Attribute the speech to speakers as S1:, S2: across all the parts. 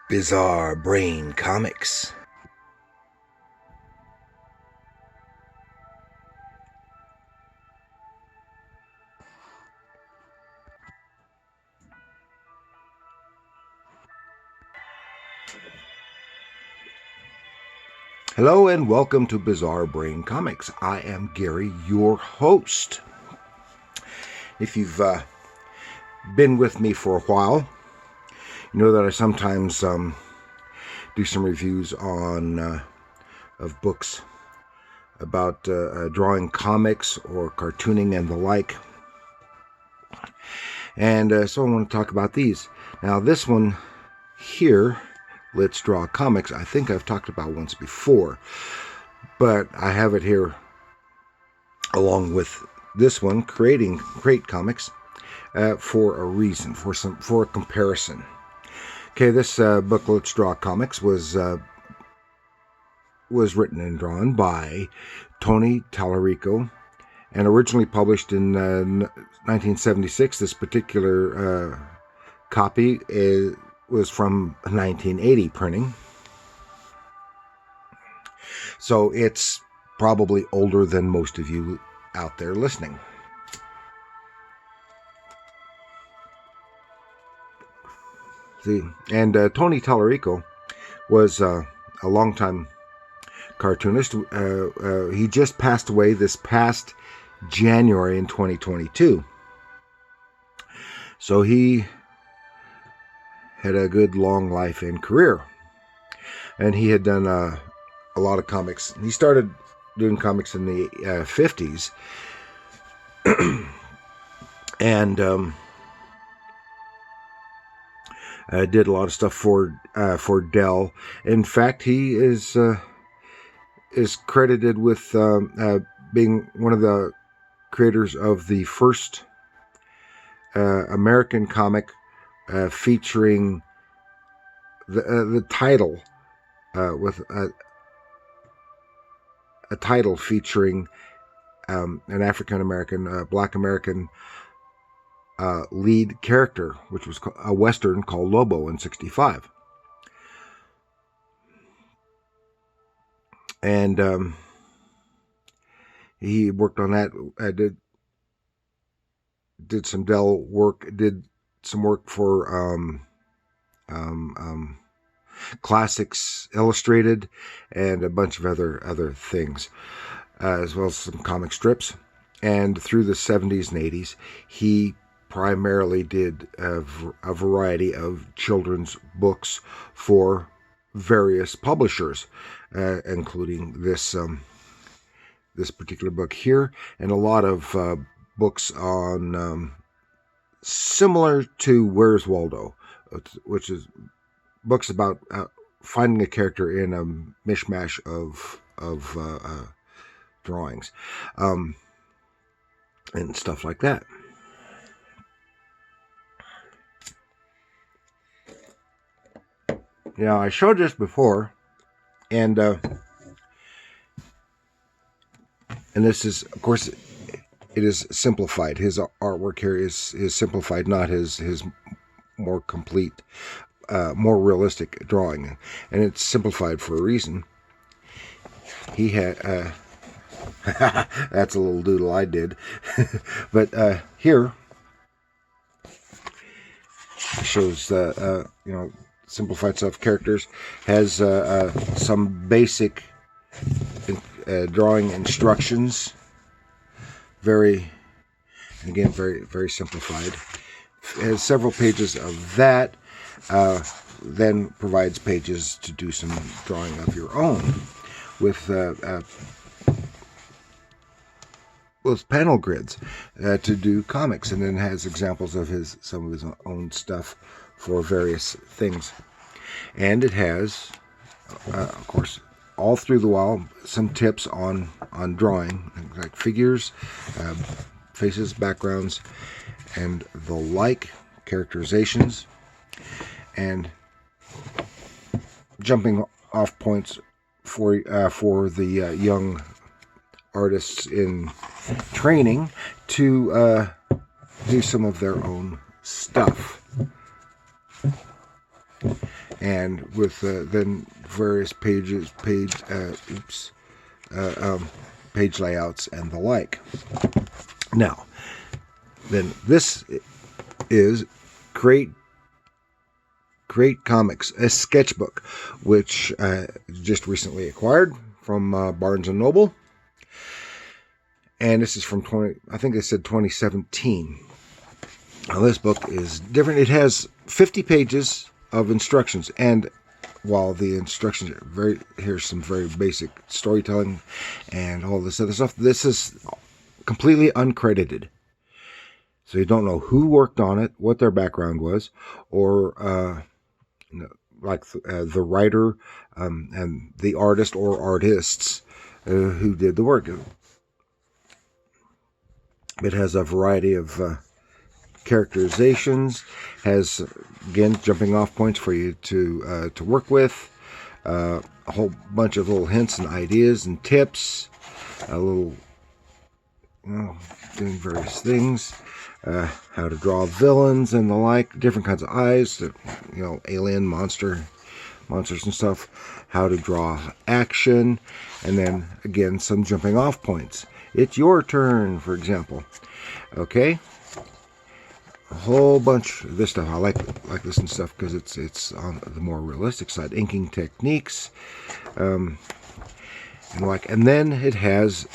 S1: Bizarre Brain Comics. Hello and welcome to Bizarre Brain Comics. I am Gary, your host. If you've been with me for a while, you know that I sometimes do some reviews on of books about drawing comics or cartooning and the like. And so I want to talk about these. Now this one here, Let's Draw Comics, I think I've talked about once before, but I have it here along with this one, Create Comics, for a reason, for a comparison. Okay, this book, Let's Draw Comics, was written and drawn by Tony Tallarico and originally published in 1976. This particular copy was from 1980 printing. So it's probably older than most of you out there listening. See, and Tony Tallarico was a longtime cartoonist. He just passed away this past January in 2022. So he had a good long life and career. And he had done a lot of comics. He started doing comics in the 50s. And did a lot of stuff for Dell. In fact, he is credited with being one of the creators of the first American comic featuring the title with a title featuring an African American, Black American lead character, which was a Western called Lobo in '65. And he worked on that, did some Dell work, did some work for Classics Illustrated and a bunch of other things, as well as some comic strips. And through the 70s and 80s, he primarily did a variety of children's books for various publishers, including this particular book here, and a lot of books on similar to Where's Waldo, which is books about finding a character in a mishmash of drawings, and stuff like that. Now, I showed this before, and this is, of course, it is simplified. His artwork here is simplified, not his more complete, more realistic drawing, and it's simplified for a reason. He had that's a little doodle I did, but here shows simplified stuff. Characters, has some basic drawing instructions. Very simplified. Has several pages of that. Then provides pages to do some drawing of your own with panel grids to do comics, and then has examples of some of his own stuff for various things. And it has, of course, all through the while, some tips on drawing, like figures, faces, backgrounds, and the like, characterizations, and jumping off points for the young artists in training to do some of their own stuff. and with then various page layouts and the like. Now, then this is Crate Comics, a sketchbook, which just recently acquired from Barnes & Noble. And this is from I think they said 2017. Now this book is different. It has 50 pages of instructions, and while the instructions are here's some very basic storytelling and all this other stuff, this is completely uncredited. So you don't know who worked on it, what their background was, or the writer and the artist or artists who did the work. It has a variety of characterizations, has, again, jumping off points for you to work with, a whole bunch of little hints and ideas and tips, a little, doing various things, how to draw villains and the like, different kinds of eyes, alien monsters and stuff, how to draw action, and then, again, some jumping off points. It's your turn, for example. Okay? A whole bunch of this stuff. I like this and stuff because it's on the more realistic side. Inking techniques, and then it has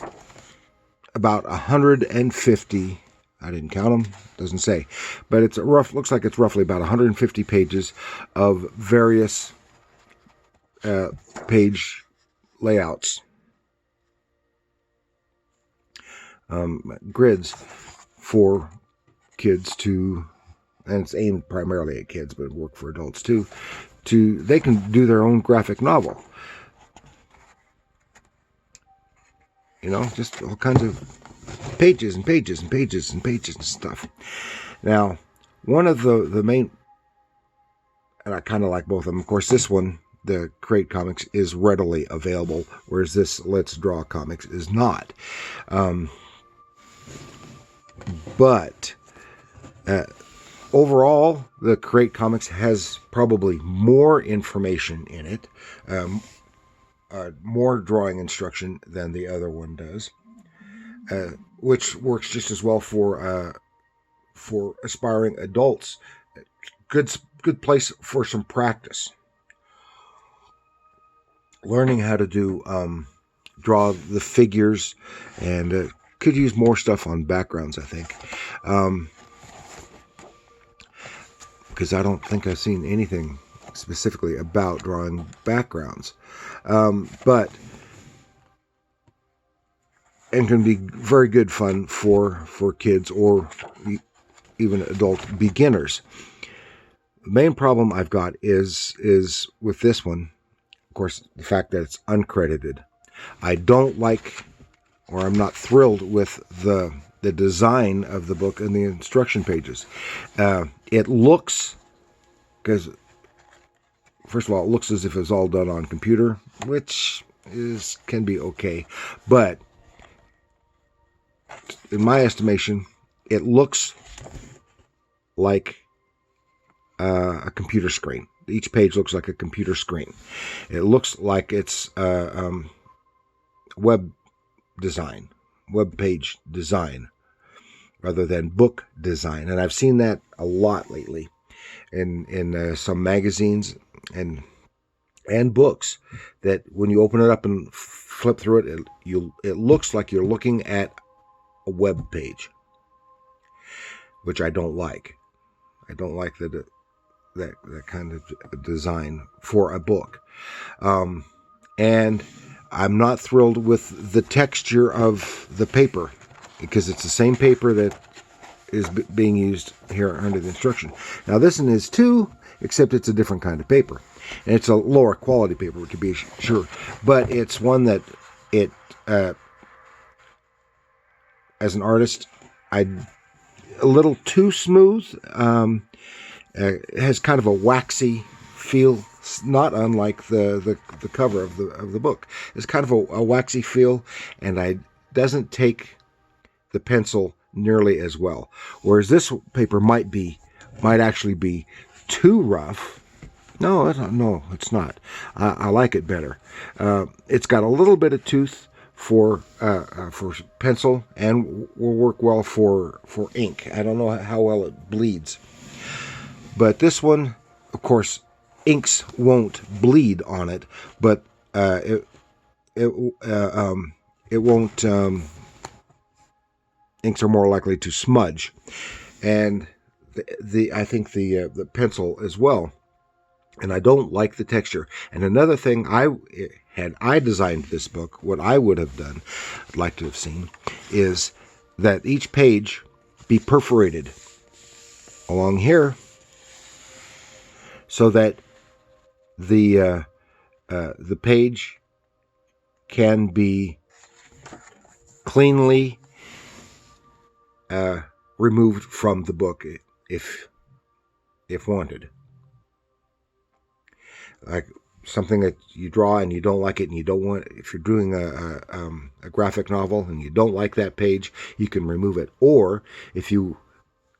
S1: about 150. I didn't count them. Doesn't say, but it's looks like it's roughly about 150 pages of various page layouts, grids for kids to, and it's aimed primarily at kids, but work for adults too. They can do their own graphic novel. Just all kinds of pages and pages and pages and pages and stuff. Now, one of the main, and I kind of like both of them. Of course, this one, the Crate Comics, is readily available, whereas this Let's Draw Comics is not. But overall, the Crate Comics has probably more information in it, more drawing instruction than the other one does, which works just as well for aspiring adults. Good place for some practice. Learning how to do draw the figures, and could use more stuff on backgrounds, I think, because I don't think I've seen anything specifically about drawing backgrounds, but and can be very good fun for kids or even adult beginners. The main problem I've got is with this one, of course, the fact that it's uncredited. I don't like, or I'm not thrilled with the design of the book and the instruction pages. It looks, because first of all, it looks as if it's all done on computer, which can be okay, but in my estimation, it looks like a computer screen. Each page looks like a computer screen. It looks like it's web design, web page design, rather than book design. And I've seen that a lot lately in some magazines and books, that when you open it up and flip through it, it looks like you're looking at a web page, which I don't like. I don't like that kind of design for a book. And I'm not thrilled with the texture of the paper, because it's the same paper that is being used here under the instruction. Now this one is too, except it's a different kind of paper. And it's a lower quality paper, to be sure. But it's one that as an artist, a little too smooth. It has kind of a waxy feel, not unlike the cover of the book. It's kind of a waxy feel, and it doesn't take the pencil nearly as well. Whereas this paper might actually be too rough No, no, it's not. I like it better. It's got a little bit of tooth for pencil, and will work well for ink. I don't know how well it bleeds, but this one, of course, inks won't bleed on it, but it it won't. Inks are more likely to smudge, and I think the pencil as well. And I don't like the texture. And another thing, had I designed this book, what I would have done, I'd like to have seen, is that each page be perforated along here, so that the page can be cleanly removed from the book if wanted. Like something that you draw and you don't like it, and you don't want, if you're doing a graphic novel and you don't like that page, you can remove it. Or if you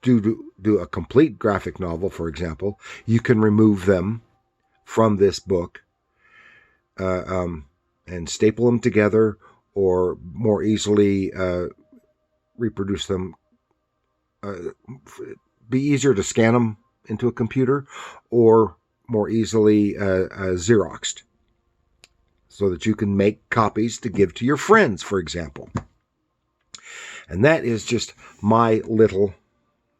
S1: do a complete graphic novel, for example, you can remove them from this book and staple them together, or more easily reproduce them. Be easier to scan them into a computer, or more easily Xeroxed, so that you can make copies to give to your friends, for example. And that is just my little,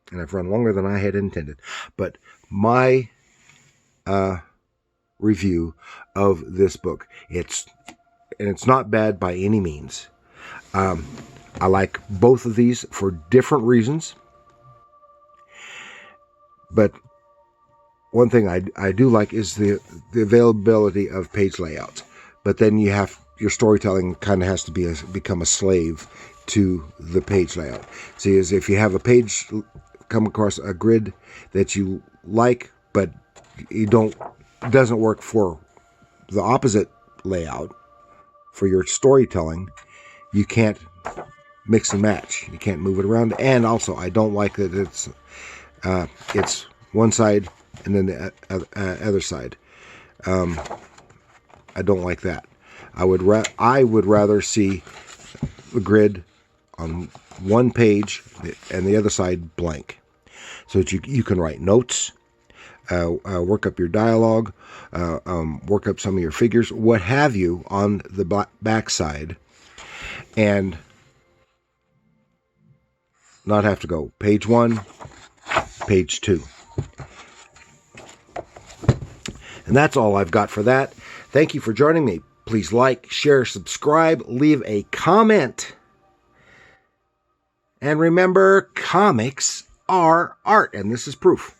S1: and I've run longer than I had intended, but my review of this book. It's not bad by any means. I like both of these for different reasons, but one thing I do like is the availability of page layouts. But then your storytelling kind of has to become a slave to the page layout. See, as if you have a page, come across a grid that you like, but doesn't work for the opposite layout for your storytelling, you can't mix and match. You can't move it around. And also, I don't like that it's one side and then the other side. I don't like that. I would rather see the grid on one page and the other side blank, so that you can write notes, work up your dialogue, work up some of your figures, what have you, on the back side, and not have to go page 1, page 2. And that's all I've got for that. Thank you for joining me. Please like, share, subscribe, leave a comment. And remember, comics are art, and this is proof.